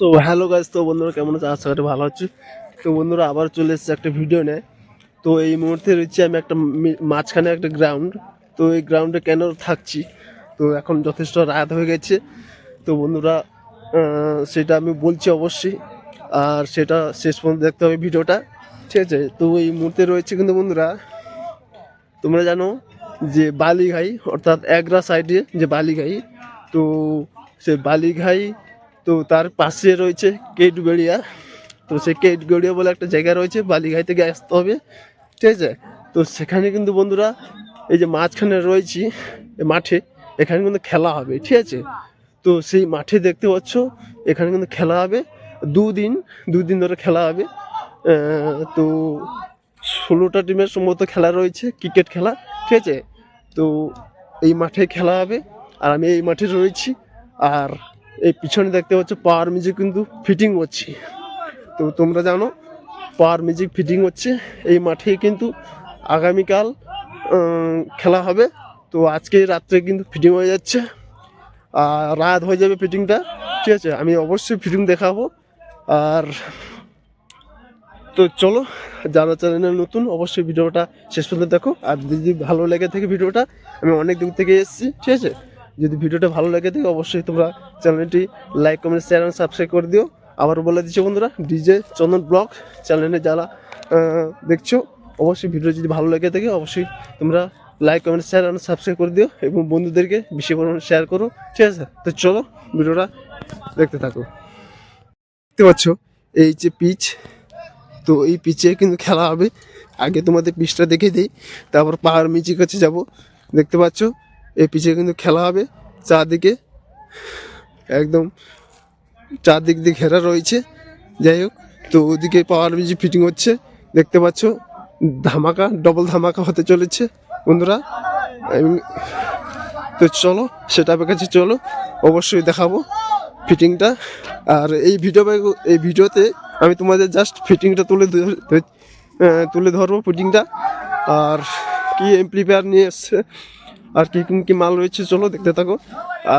তো hello guys, তো বন্ধুরা কেমন আছে? আশা করি ভালো আছি। তো বন্ধুরা আবার চলে এসেছে একটা ভিডিও নিয়ে। তো এই মুহূর্তে রয়েছে আমি একটা মাঝখানে একটা গ্রাউন্ড। তো এই গ্রাউন্ডে কেন থাকছি, তো এখন যথেষ্ট রাত হয়ে গেছে। তো বন্ধুরা সেটা আমি বলছি অবশ্যই, আর সেটা শেষ পর্যন্ত দেখতে হবে ভিডিওটা, ঠিক আছে? তো এই মুহূর্তে রয়েছে কিন্তু বন্ধুরা, তোমরা জানো যে বালিঘাই অর্থাৎ এগরা সাইডে যে বালিঘাই, তো সে বালিঘাই, তো তার পাশে রয়েছে কেটবেড়িয়া। তো সেই কেটগড়িয়া বলে একটা জায়গা রয়েছে, বালিঘাই থেকে আসতে হবে, ঠিক আছে? তো সেখানে কিন্তু বন্ধুরা এই যে মাঝখানে রয়েছি মাঠে, এখানে কিন্তু খেলা হবে, ঠিক আছে? তো সেই মাঠে দেখতে পাচ্ছ এখানে কিন্তু খেলা হবে দুদিন ধরে খেলা হবে। তো 16টা টিমের সম্ভবত খেলা রয়েছে, ক্রিকেট খেলা, ঠিক আছে? তো এই মাঠে খেলা হবে, আর আমি এই মাঠে রয়েছি। আর এই পিছনে দেখতে পাচ্ছ পাওয়ার মিউজিক কিন্তু ফিটিং হচ্ছে। তো তোমরা জানো পাওয়ার মিউজিক ফিটিং হচ্ছে এই মাঠে, কিন্তু আগামীকাল খেলা হবে। তো আজকে রাত্রে কিন্তু ফিটিং হয়ে যাচ্ছে, আর রাত হয়ে যাবে ফিটিংটা, ঠিক আছে? আমি অবশ্যই ফিটিং দেখাবো। আর তো চলো, যারা চ্যানেলে নতুন অবশ্যই ভিডিওটা শেষ পর্যন্ত দেখো। আর যদি ভালো লেগে থাকে ভিডিওটা, আমি অনেক দূর থেকে এসেছি, ঠিক আছে? যদি ভিডিওটা ভালো লেগে থাকে অবশ্যই তোমরা চ্যানেলটি লাইক, কমেন্ট, শেয়ার এবং সাবস্ক্রাইব করে দিও। আবার বলে দিচ্ছি বন্ধুরা, ডিজে চন্দন ব্লগ চ্যানেলে যারা দেখছো, অবশ্যই ভিডিও যদি ভালো লেগে থাকে অবশ্যই তোমরা লাইক, কমেন্ট, শেয়ার এবং সাবস্ক্রাইব করে দিও, এবং বন্ধুদেরকে বেশি পরিমাণে শেয়ার করো, ঠিক আছে? তো চলো ভিডিওটা দেখতে থাকো। দেখতে পাচ্ছ এই যে পিচ, তো এই পিচে কিন্তু খেলা হবে। আগে তোমাদের পিচটা দেখে দিই, তারপর পাহাড় মিউজিক কাছে যাব। দেখতে পাচ্ছ এই পিচে কিন্তু খেলা হবে, চারদিকে একদম চারদিক দিয়ে ঘেরা রয়েছে। যাই হোক, তো ওদিকে পাওয়ার মিউজিক ফিটিং হচ্ছে, দেখতে পাচ্ছ ধামাকা, ডবল ধামাকা হতে চলেছে বন্ধুরা। তো চলো সেটাপের কাছে চলো, অবশ্যই দেখাবো ফিটিংটা। আর এই ভিডিওতে আমি তোমাদের জাস্ট ফিটিংটা তুলে ধরবো ফিটিংটা, আর কি এমপ্লিফায়ার নিয়ে এসছে, আর কি মাল রয়েছে, চলো দেখতে থাকো।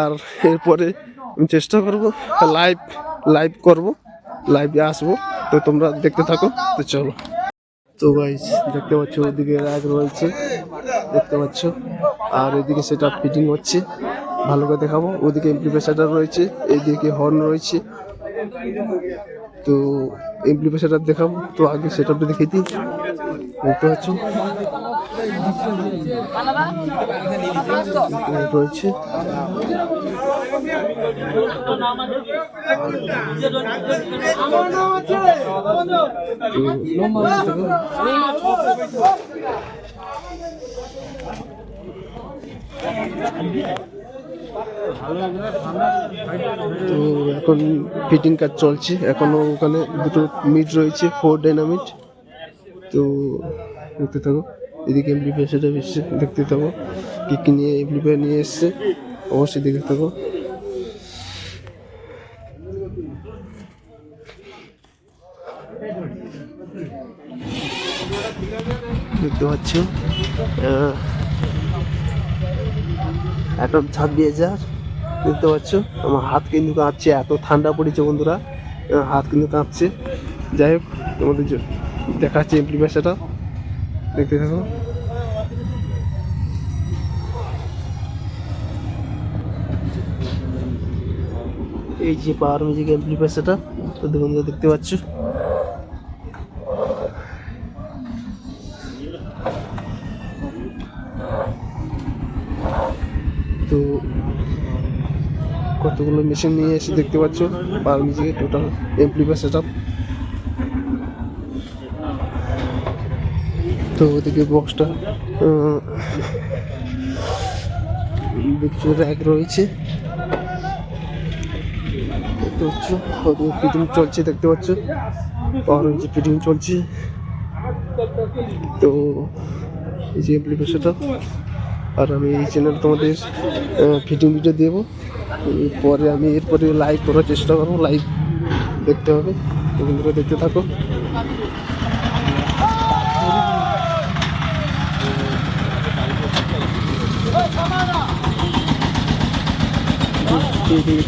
আর এরপরে আমি চেষ্টা করবো লাইভে আসবো, তো তোমরা দেখতে থাকো। তো চলো। তো গাইস দেখতে পাচ্ছ ওইদিকে র্যাক রয়েছে, দেখতে পাচ্ছ, আর এদিকে সেটা ফিটিং হচ্ছে, ভালো করে দেখাবো। ওদিকে এমপ্লিফায়ার রয়েছে, এইদিকে হর্ন রয়েছে। তো এমপ্লিফায়ার দেখাবো, তো আগে সেটআপটা দেখিয়ে দিই। দেখতে পাচ্ছ রয়েছে, তো এখন ফিটিং কাজ চলছে এখনো। ওখানে দুটো মিট রয়েছে, 4 ডাইনামিট। তো দেখতে থাকো, এদিকে এমপ্লিফায়ার সেটা এসছে, দেখতে থাকো কি নিয়ে এমপ্লিফায়ার নিয়ে এসছে, অবশ্যই দেখতে থাকো। দেখতে পাচ্ছ এখন 26,000, দেখতে পাচ্ছ। আমার হাত কিন্তু কাঁপছে, এত ঠান্ডা পড়েছে বন্ধুরা, হাত কিন্তু কাঁপছে। যাই হোক, তোমাদের দেখাচ্ছে এমপ্লিফায়ারটা, দেখতে থাকো। এই যে পাওয়ার মিউজিক এমপ্লিফায়ারটা, তো দেখুন দেখতে পাচ্ছ। তো কতগুলো মেশিন নিয়ে এসে দেখতে পাচ্ছ পাওয়ার মিউজিকের টোটাল এমপ্লিফায়ার সেটআপ। তো ওদিকে বক্সটা দেখছো র্যাক রয়েছে, দেখতে পাচ্ছ। ওদিকে ফিটিং চলছে, দেখতে পাচ্ছ পাওয়ার মিউজিক ফিটিং চলছে। তো এই যে এমপ্লিফায়ার সেটআপ, আর আমি এই চ্যানেল তোমাদের ফিটিং ভিডিও দেবো। এরপরে লাইভ করার চেষ্টা করবো, লাইভ দেখতে হবে, বন্ধুরা দেখতে থাকো।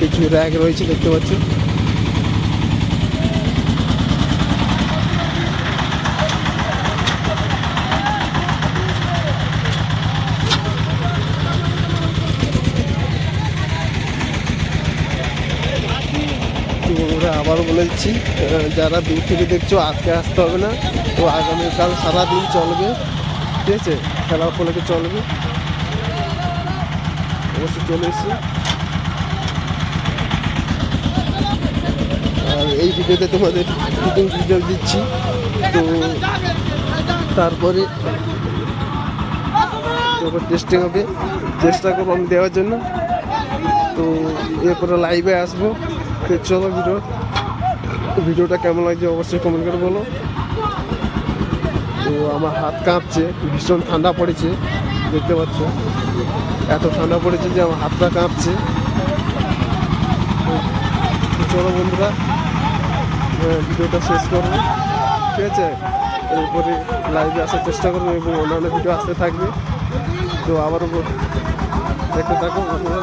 কিছু র্যাক রয়েছে, দেখতে পাচ্ছ। বন্ধুরা আবারও বলে দিচ্ছি, যারা দূর থেকে দেখছো আজকে আসতে হবে না, তো আগামীকাল সারাদিন চলবে, ঠিক আছে, খেলা উপলক্ষে চলবে, অবশ্যই চলে এসছি। আর এই ভিডিওতে তোমাদের ফিটিং ভিডিও দিচ্ছি, তো তারপরে যখন টেস্টিং হবে চেষ্টা করবো আমি দেওয়ার জন্য। তো এরপরে লাইভে আসবো। তো চলো ভিডিওটা কেমন লাগছে অবশ্যই কমেন্ট করে বলো। তো আমার হাত কাঁপছে, ভীষণ ঠান্ডা পড়েছে, দেখতে পাচ্ছ এত ঠান্ডা পড়েছে যে আমার হাতটা কাঁপছে। তো চলো বন্ধুরা ভিডিওটা শেষ করবো, ঠিক আছে, এরপরে লাইভে আসার চেষ্টা করবো এবং অন্যান্য ভিডিও আসতে থাকবে। তো আবারও দেখতে থাকো বন্ধুরা।